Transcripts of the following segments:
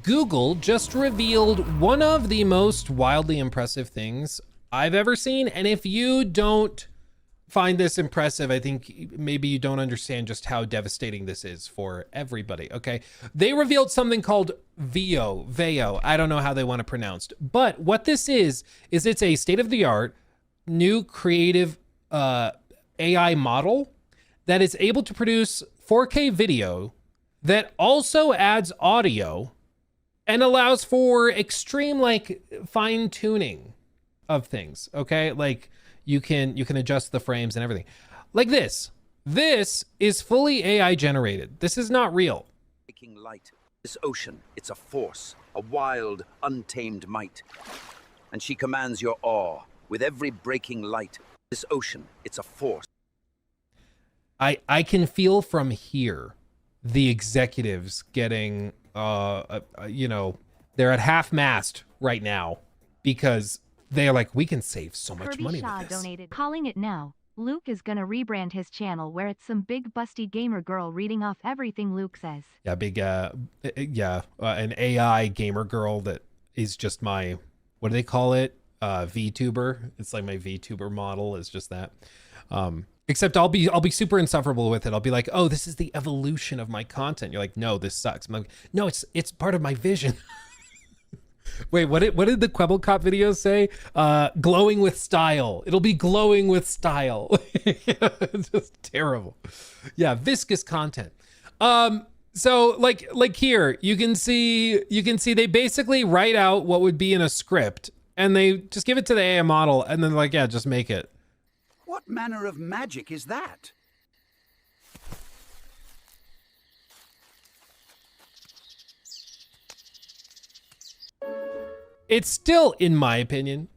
Google just revealed one of the most wildly impressive things I've ever seen. And if you don't find this impressive, I think maybe you don't understand just how devastating this is for everybody, okay? They revealed something called Veo. I don't know how they want it pronounced. But what this is it's a state-of-the-art, new creative AI model that is able to produce 4K video that also adds audio and allows for extreme like fine tuning of things, okay? Like you can adjust the frames and everything. Like this is fully AI generated. This is not real. Breaking light. This ocean, it's a force, a wild, untamed might. And she commands your awe with every breaking light. This ocean, it's a force. I can feel from here the executives getting you know, they're at half mast right now because they're like, we can save so much money Shaw with this. Donated. Calling it now. Luke is gonna rebrand his channel where it's some big busty gamer girl reading off everything Luke says. Yeah, big an AI gamer girl that is just my, what do they call it? VTuber. It's like my VTuber model is just that. Except I'll be super insufferable with it. I'll be like, oh, this is the evolution of my content. You're like, no, this sucks. I'm like, no, it's part of my vision. Wait, what did the Quebblecop video say? Glowing with style. It'll be glowing with style. It's just terrible. Yeah, viscous content. So like here, you can see they basically write out what would be in a script and they just give it to the AI model and then like, yeah, just make it. What manner of magic is that? It's still, in my opinion,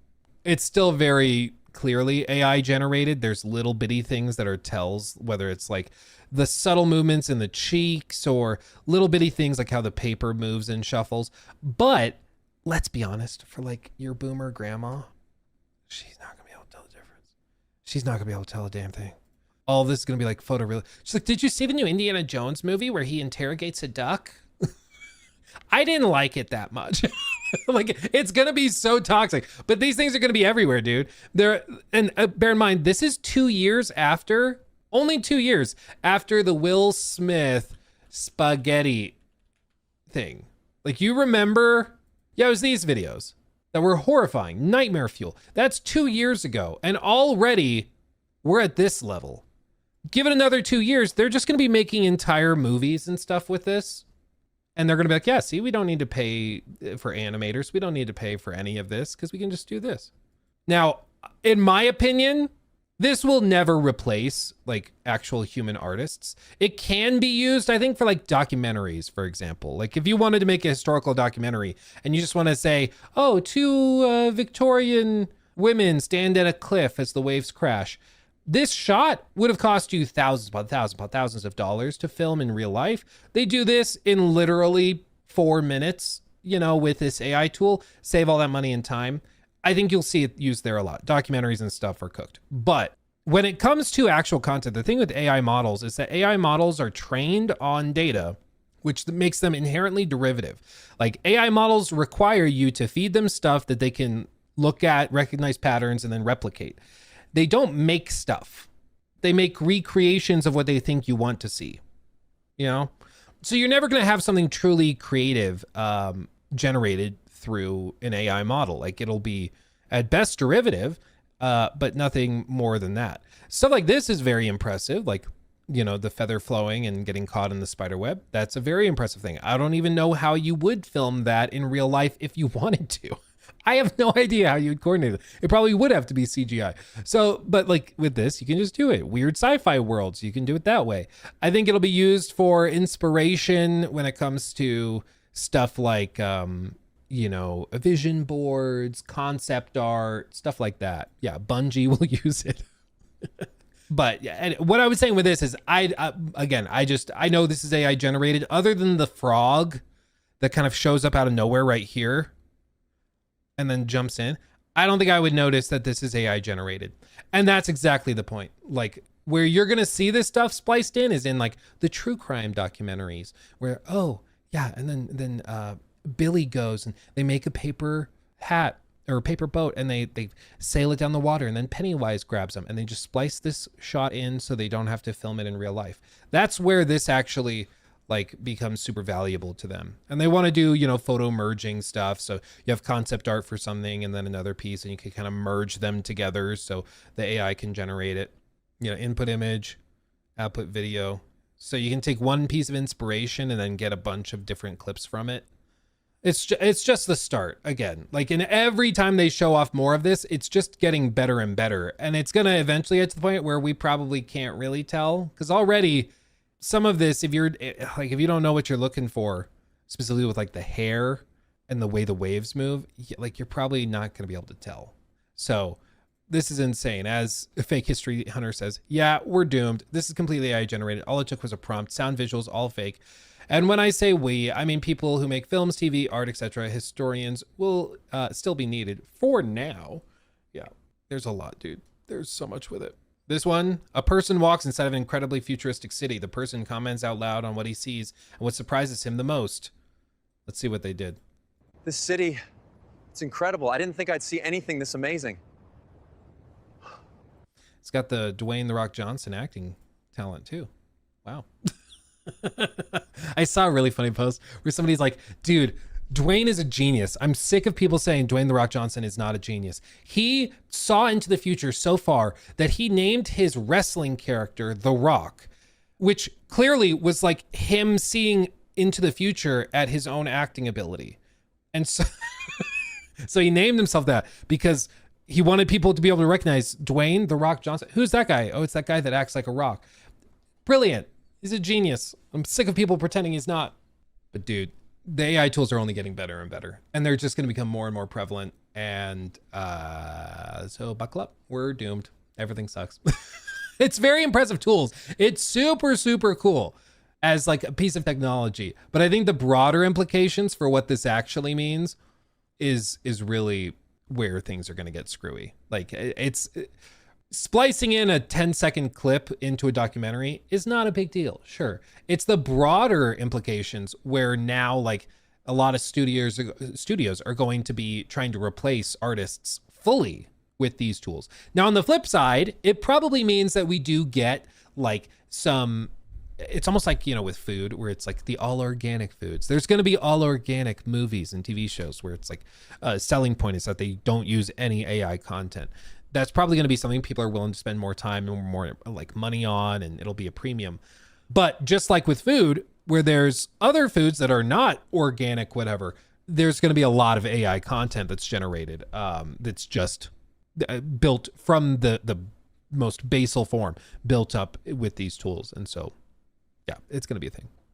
it's still very clearly AI generated. There's little bitty things that are tells, whether it's like the subtle movements in the cheeks or little bitty things like how the paper moves and shuffles. But let's be honest, for like your boomer grandma, she's not gonna be able to tell the difference. She's not gonna be able to tell a damn thing. All this is gonna be like photoreal. She's like, did you see the new Indiana Jones movie where he interrogates a duck? I didn't like it that much. Like, it's gonna be so toxic, but these things are gonna be everywhere, dude. Bear in mind, this is only 2 years after the Will Smith spaghetti thing. Like, you remember? Yeah, it was these videos that were horrifying, nightmare fuel. That's 2 years ago, and already we're at this level. Give it another 2 years, they're just gonna be making entire movies and stuff with this. And they're gonna be like, yeah, see, we don't need to pay for animators. We don't need to pay for any of this because we can just do this. Now, in my opinion, this will never replace like actual human artists. It can be used, I think, for like documentaries, for example. Like if you wanted to make a historical documentary and you just want to say, oh, two Victorian women stand at a cliff as the waves crash. This shot would have cost you thousands of dollars to film in real life. They do this in literally 4 minutes, you know, with this AI tool, save all that money and time. I think you'll see it used there a lot. Documentaries and stuff are cooked. But when it comes to actual content, the thing with AI models is that AI models are trained on data, which makes them inherently derivative. Like AI models require you to feed them stuff that they can look at, recognize patterns, and then replicate. They don't make stuff. They make recreations of what they think you want to see, you know? So you're never gonna have something truly creative generated through an AI model. Like it'll be at best derivative, but nothing more than that. Stuff like this is very impressive. Like, you know, the feather flowing and getting caught in the spider web. That's a very impressive thing. I don't even know how you would film that in real life if you wanted to. I have no idea how you would coordinate it. It probably would have to be CGI. So, but like with this, you can just do it. Weird sci-fi worlds, you can do it that way. I think it'll be used for inspiration when it comes to stuff like, you know, vision boards, concept art, stuff like that. Yeah, Bungie will use it. But yeah, and what I was saying with this is I know this is AI generated. Other than the frog that kind of shows up out of nowhere right here, and then jumps in, I don't think I would notice that this is AI generated. And that's exactly the point. Like where you're gonna see this stuff spliced in is in like the true crime documentaries where, oh yeah, and then Billy goes and they make a paper hat or a paper boat and they sail it down the water, and then Pennywise grabs them and they just splice this shot in so they don't have to film it in real life. That's where this actually like becomes super valuable to them. And they want to do, you know, photo merging stuff. So you have concept art for something and then another piece, and you can kind of merge them together so the AI can generate it, you know, input image, output video. So you can take one piece of inspiration and then get a bunch of different clips from it. It's just the start. Again, like in every time they show off more of this, it's just getting better and better. And it's going to eventually get to the point where we probably can't really tell, because already some of this, if you don't know what you're looking for, specifically with like the hair and the way the waves move, like you're probably not going to be able to tell. So this is insane. As Fake History Hunter says, yeah, we're doomed. This is completely AI generated. All it took was a prompt, sound, visuals, all fake. And when I say we, I mean people who make films, TV, art, etc. Historians will still be needed for now. Yeah, there's a lot, dude. There's so much with it. This one, a person walks inside of an incredibly futuristic city. The person comments out loud on what he sees and what surprises him the most. Let's see what they did. This city, it's incredible. I didn't think I'd see anything this amazing. It's got the Dwayne "The Rock" Johnson acting talent too. Wow. I saw a really funny post where somebody's like, dude, Dwayne is a genius. I'm sick of people saying Dwayne "The Rock" Johnson is not a genius. He saw into the future so far that he named his wrestling character The Rock, which clearly was like him seeing into the future at his own acting ability. And so, so he named himself that because he wanted people to be able to recognize Dwayne "The Rock" Johnson. Who's that guy? Oh, it's that guy that acts like a rock. Brilliant. He's a genius. I'm sick of people pretending he's not. But dude, the AI tools are only getting better and better, and they're just going to become more and more prevalent. And so buckle up. We're doomed. Everything sucks. It's very impressive tools. It's super, super cool as like a piece of technology. But I think the broader implications for what this actually means is really where things are going to get screwy. Like it's splicing in a 10-second clip into a documentary is not a big deal. Sure. It's the broader implications where now like a lot of studios are going to be trying to replace artists fully with these tools. Now, on the flip side, it probably means that we do get like some, it's almost like, you know, with food where it's like the all organic foods. There's going to be all organic movies and TV shows where it's like a selling point is that they don't use any AI content. That's probably going to be something people are willing to spend more time and more like money on, and it'll be a premium. But just like with food, where there's other foods that are not organic, whatever, there's going to be a lot of AI content that's generated that's just built from the most basal form, built up with these tools. And so, yeah, it's going to be a thing.